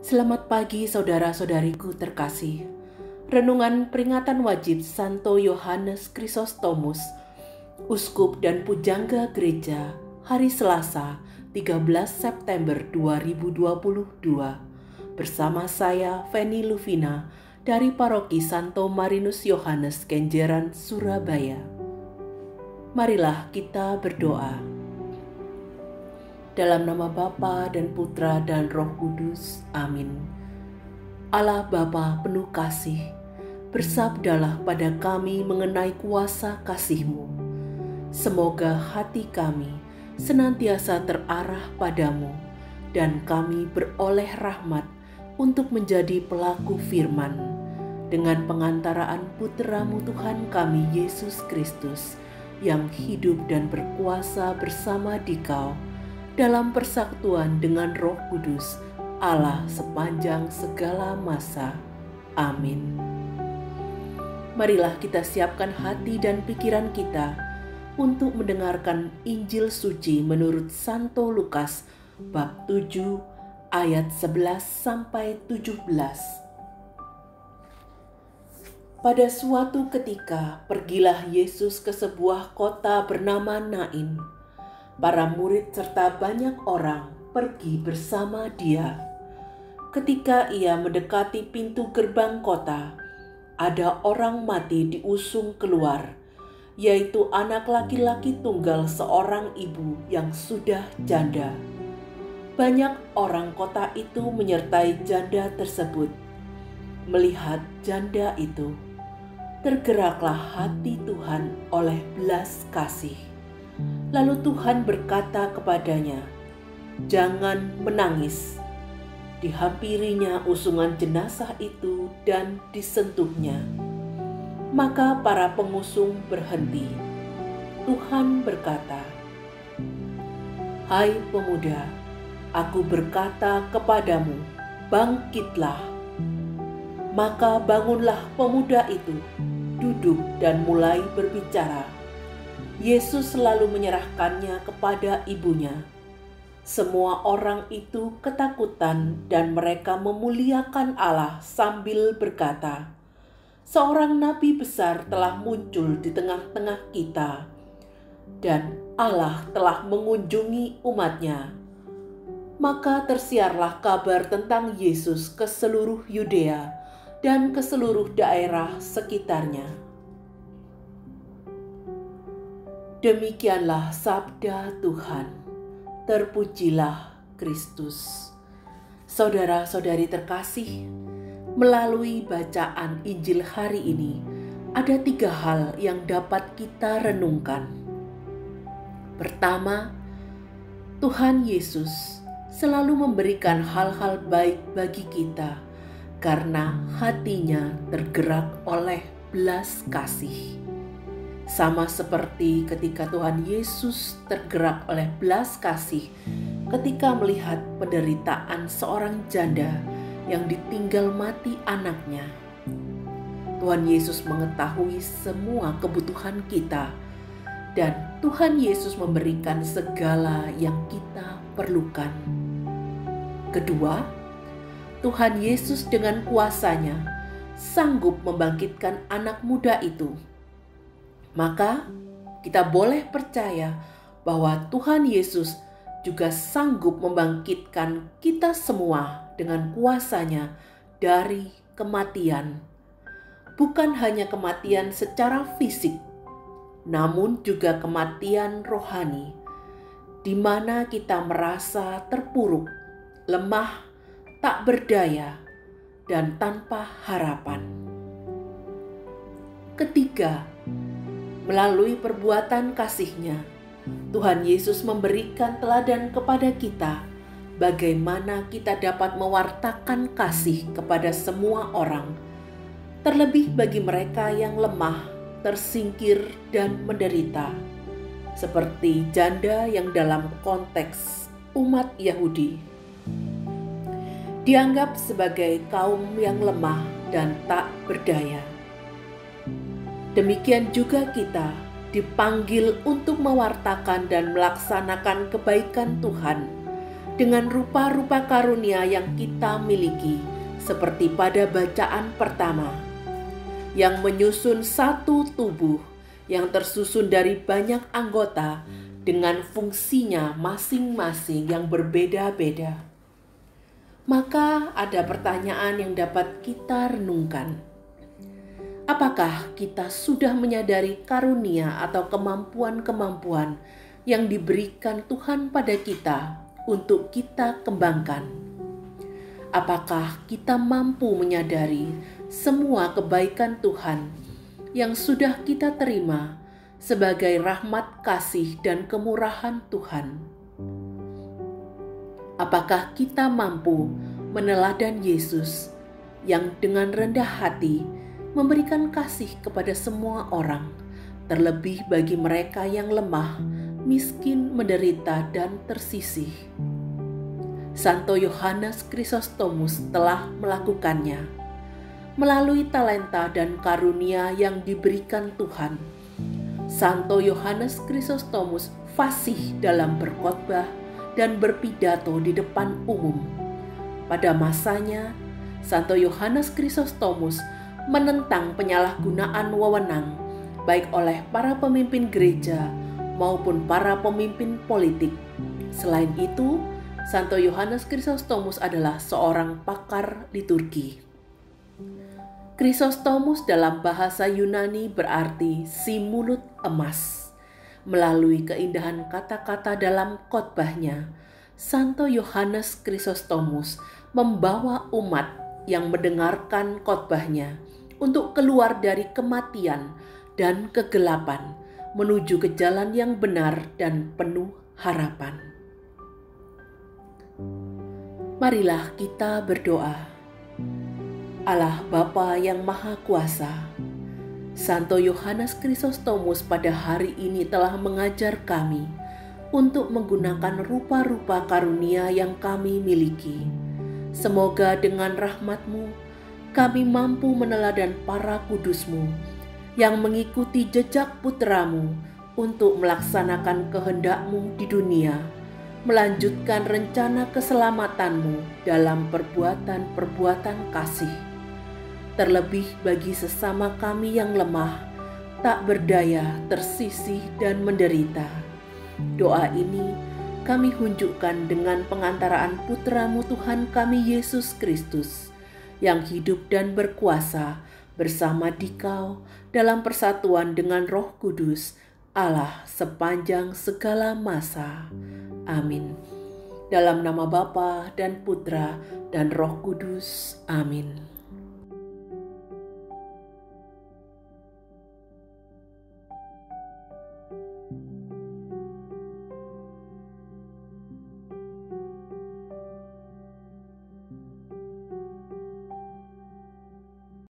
Selamat pagi saudara-saudariku terkasih. Renungan peringatan wajib Santo Yohanes Chrysostomus, Uskup dan Pujangga Gereja, hari Selasa 13 September 2022. Bersama saya Feni Luvina dari Paroki Santo Marinus Yohanes Kenjeran, Surabaya. Marilah kita berdoa. Dalam nama Bapa dan Putra dan Roh Kudus. Amin. Allah Bapa penuh kasih, bersabdalah pada kami mengenai kuasa kasih-Mu. Semoga hati kami senantiasa terarah padamu dan kami beroleh rahmat untuk menjadi pelaku firman dengan pengantaraan Putra-Mu Tuhan kami Yesus Kristus yang hidup dan berkuasa bersama Dikau dalam persatuan dengan Roh Kudus, Allah sepanjang segala masa. Amin. Marilah kita siapkan hati dan pikiran kita untuk mendengarkan Injil Suci menurut Santo Lukas bab 7 ayat 11 sampai 17. Pada suatu ketika pergilah Yesus ke sebuah kota bernama Nain. Para murid serta banyak orang pergi bersama Dia. Ketika Ia mendekati pintu gerbang kota, ada orang mati diusung keluar, yaitu anak laki-laki tunggal seorang ibu yang sudah janda. Banyak orang kota itu menyertai janda tersebut. Melihat janda itu, tergeraklah hati Tuhan oleh belas kasih. Lalu Tuhan berkata kepadanya, "Jangan menangis." Dihampirinya usungan jenazah itu dan disentuhnya. Maka para pengusung berhenti. Tuhan berkata, "Hai pemuda, aku berkata kepadamu, bangkitlah." Maka bangunlah pemuda itu, duduk dan mulai berbicara. Yesus selalu menyerahkannya kepada ibunya. Semua orang itu ketakutan dan mereka memuliakan Allah sambil berkata, "Seorang nabi besar telah muncul di tengah-tengah kita, dan Allah telah mengunjungi umatnya." Maka tersiarlah kabar tentang Yesus ke seluruh Yudea dan ke seluruh daerah sekitarnya. Demikianlah sabda Tuhan. Terpujilah Kristus. Saudara-saudari terkasih, melalui bacaan Injil hari ini, ada 3 hal yang dapat kita renungkan. Pertama, Tuhan Yesus selalu memberikan hal-hal baik bagi kita karena hatinya tergerak oleh belas kasih. Sama seperti ketika Tuhan Yesus tergerak oleh belas kasih ketika melihat penderitaan seorang janda yang ditinggal mati anaknya. Tuhan Yesus mengetahui semua kebutuhan kita dan Tuhan Yesus memberikan segala yang kita perlukan. Kedua, Tuhan Yesus dengan kuasanya sanggup membangkitkan anak muda itu. Maka kita boleh percaya bahwa Tuhan Yesus juga sanggup membangkitkan kita semua dengan kuasanya dari kematian. Bukan hanya kematian secara fisik, namun juga kematian rohani, di mana kita merasa terpuruk, lemah, tak berdaya, dan tanpa harapan. Ketiga, melalui perbuatan kasih-Nya, Tuhan Yesus memberikan teladan kepada kita bagaimana kita dapat mewartakan kasih kepada semua orang, terlebih bagi mereka yang lemah, tersingkir, dan menderita, seperti janda yang dalam konteks umat Yahudi dianggap sebagai kaum yang lemah dan tak berdaya. Demikian juga kita dipanggil untuk mewartakan dan melaksanakan kebaikan Tuhan dengan rupa-rupa karunia yang kita miliki, seperti pada bacaan pertama, yang menyusun satu tubuh yang tersusun dari banyak anggota dengan fungsinya masing-masing yang berbeda-beda. Maka ada pertanyaan yang dapat kita renungkan. Apakah kita sudah menyadari karunia atau kemampuan-kemampuan yang diberikan Tuhan pada kita untuk kita kembangkan? Apakah kita mampu menyadari semua kebaikan Tuhan yang sudah kita terima sebagai rahmat kasih dan kemurahan Tuhan? Apakah kita mampu meneladan Yesus yang dengan rendah hati memberikan kasih kepada semua orang, terlebih bagi mereka yang lemah, miskin, menderita, dan tersisih? Santo Yohanes Chrysostomus telah melakukannya melalui talenta dan karunia yang diberikan Tuhan. Santo Yohanes Chrysostomus fasih dalam berkhotbah dan berpidato di depan umum. Pada masanya, Santo Yohanes Chrysostomus menentang penyalahgunaan wewenang baik oleh para pemimpin gereja maupun para pemimpin politik. Selain itu, Santo Yohanes Chrysostomus adalah seorang pakar liturgi. Chrysostomus dalam bahasa Yunani berarti si mulut emas. Melalui keindahan kata-kata dalam khotbahnya, Santo Yohanes Chrysostomus membawa umat yang mendengarkan khotbahnya untuk keluar dari kematian dan kegelapan menuju ke jalan yang benar dan penuh harapan. Marilah kita berdoa. Allah Bapa yang Maha Kuasa, Santo Yohanes Chrysostomus pada hari ini telah mengajar kami untuk menggunakan rupa-rupa karunia yang kami miliki. Semoga dengan rahmat-Mu kami mampu meneladan para kudus-Mu yang mengikuti jejak putra-Mu untuk melaksanakan kehendak-Mu di dunia, melanjutkan rencana keselamatan-Mu dalam perbuatan-perbuatan kasih. Terlebih bagi sesama kami yang lemah, tak berdaya, tersisih, dan menderita. Doa ini kami hunjukkan dengan pengantaraan putra-Mu Tuhan kami Yesus Kristus, yang hidup dan berkuasa bersama Dikau dalam persatuan dengan Roh Kudus, Allah sepanjang segala masa. Amin. Dalam nama Bapa dan Putra dan Roh Kudus. Amin.